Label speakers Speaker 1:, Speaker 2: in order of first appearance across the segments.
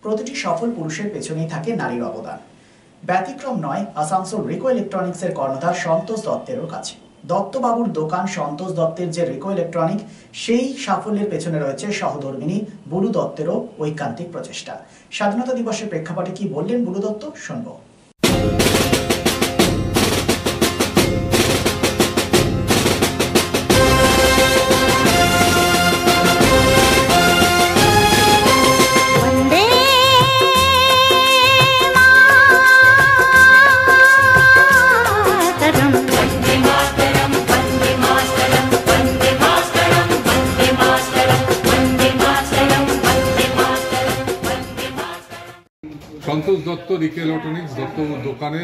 Speaker 1: প্রতিটি সফল পুরুষের পেছনেই থাকে নারীর অবদান। ব্যতিক্রম নয় আসানসোল রিকো ইলেকট্রনিক্সের কর্ণধার সন্তোষ দত্তেরও কাছে। দত্তবাবুর দোকান সন্তোষ দত্তের যে রিকো ইলেকট্রনিক, সেই সাফল্যের পেছনে রয়েছে সহধর্মিনী বুলু দত্তেরও ঐকান্তিক প্রচেষ্টা। স্বাধীনতা দিবসের প্রেক্ষাপটে কি বললেন বুলু দত্ত, শুনবো।
Speaker 2: সন্তোষ দত্ত রিকো ইলেকট্রনিক্স দত্ত দোকানে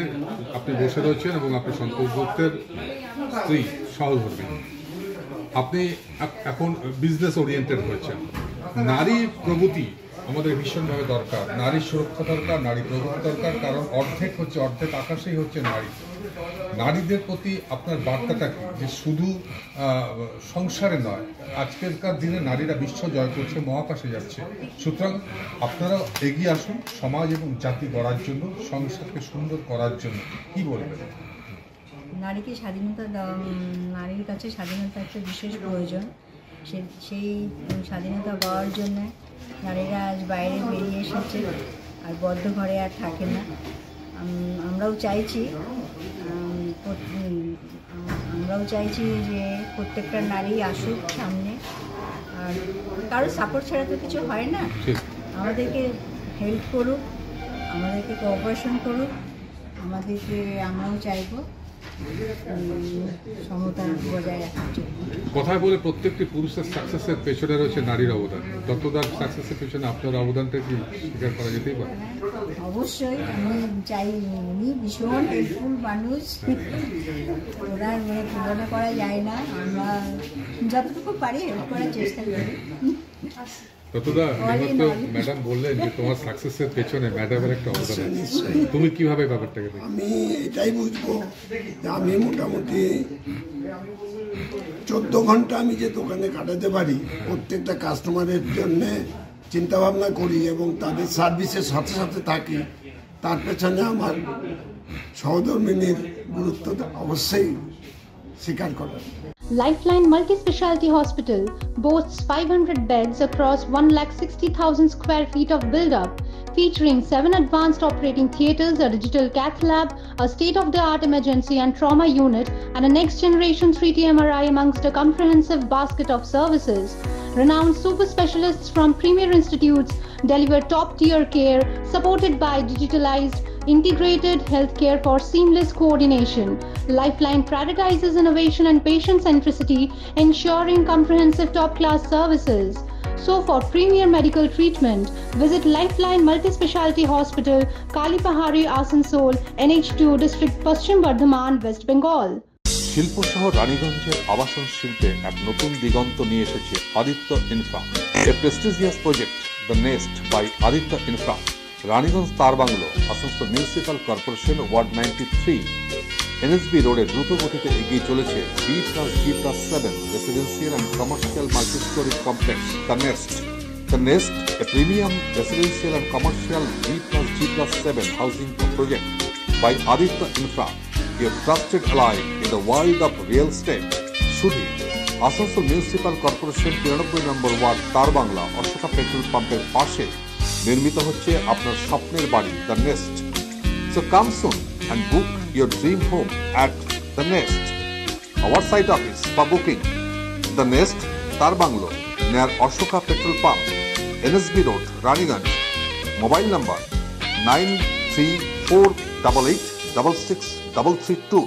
Speaker 2: আপনি বসে রয়েছেন এবং আপনি সন্তোষ দত্তের স্ত্রী সহধর্মিনী। আপনি এখন বিজনেস ওরিয়েন্টেড হয়েছেন। নারী প্রগতি আমাদের ভীষণভাবে দরকার, নারীর সুরক্ষা দরকার, নারী প্রগতি দরকার, কারণ অর্ধেক আকাশেই হচ্ছে নারী। নারীদের প্রতি আপনার বার্তাটা কি, যে শুধু সংসারে নয়, আজকেরকার দিনে নারীরা বিশ্ব জয় করছে, মহাকাশে যাচ্ছে। সুতরাং আপনারা এগিয়ে আসুন সমাজ এবং জাতি গড়ার জন্য, সংসারকে সুন্দর করার জন্য। কি বলবেন?
Speaker 3: নারীকে স্বাধীনতা দেওয়া, নারীর কাছে স্বাধীনতা একটা বিশেষ প্রয়োজন। সেই স্বাধীনতা পাওয়ার জন্য নারীরা আজ বাইরে বেরিয়ে এসেছে, আর বদ্ধ ঘরে আর থাকে না। আমরাও চাইছি যে প্রত্যেকটা নারী আসুক সামনে, আর কারো সাপোর্ট ছাড়া তো কিছু হয় না। আমাদেরকে হেল্প করুক, আমাদেরকে কোঅপারেশন করুক, আমরাও চাইবো সমতা বজায় রাখার জন্য।
Speaker 2: কথায় বলে প্রত্যেকটি পুরুষের সাকসেসের পেছনে রয়েছে নারীর অবদান। দত্তদার সাকসেসের পেছনে আপনার অবদানটা কি স্বীকার করা যেতেই পারে?
Speaker 3: অবশ্যই, আমি চাই, উনি ভীষণ হেল্পফুল মানুষ, ওনার তুলনা করা যায় না। আমরা যতটুকু পারি হেল্প করার চেষ্টা করি।
Speaker 2: দত্তদা, ম্যাডাম বললেন যে তোমার সাকসেসের পেছনে ম্যাডামের একটা অবদান আছে, তুমি কিভাবে ব্যাপারটাকে দেখো?
Speaker 4: আমি এটাই বুঝবো যে আমি মোটামুটি 14 ঘন্টা আমি যে দোকানে কাটাতে পারি, প্রত্যেকটা কাস্টমারের জন্য চিন্তা ভাবনা করি এবং তাদের সার্ভিসের সাথে সাথে থাকি, তার পেছনে আমার সহধর্মিনীর গুরুত্ব অবশ্যই স্বীকার করা।
Speaker 5: Lifeline Multi-Specialty Hospital boasts 500 beds across 1,60,000 square feet of build-up, featuring 7 advanced operating theatres, a digital cath lab, a state-of-the-art emergency and trauma unit, and a next-generation 3D MRI amongst a comprehensive basket of services. Renowned super specialists from premier institutes deliver top-tier care, supported by digitalized, integrated healthcare for seamless coordination. Lifeline prioritizes innovation and patient centricity, ensuring comprehensive top-class services. So for premier medical treatment, visit Lifeline Multi-Specialty Hospital, Kalipahari, Asansol, NH2 District, Paschim Bardhaman, West Bengal.
Speaker 6: শিল্প শহর রানীগঞ্জের আবাসন শিল্পে এক নতুন দিগন্ত নিয়ে এসেছে Aditya infra, a prestigious project the nest by Aditya infra. Raniganj তার বাংলো, Asansol municipal corporation, ward 93, NSB রোডে দ্রুত গতিতে এগিয়ে চলেছে B+G+7 residential and commercial multistorey complex the nest. The nest, a premium residential and commercial B+G+7 housing project by Aditya Infra, your trusted ally in the world of real estate. শুধু Asansol municipal corporation 93 নম্বর word তার Bangla Ashoka petrol পাম্পের পাশে নির্মিত হচ্ছে আপনার স্বপ্নের বাড়ি the nest. So come soon and book your dream home at The Nest. Our site office for booking: The Nest, Tar Banglo, near Ashoka Petrol Pump, NSB Road, Raniganj. Mobile number 9348866332,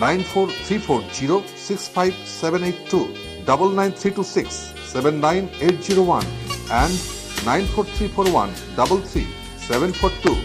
Speaker 6: 9434065782, 99326 79801 and 94341 33742.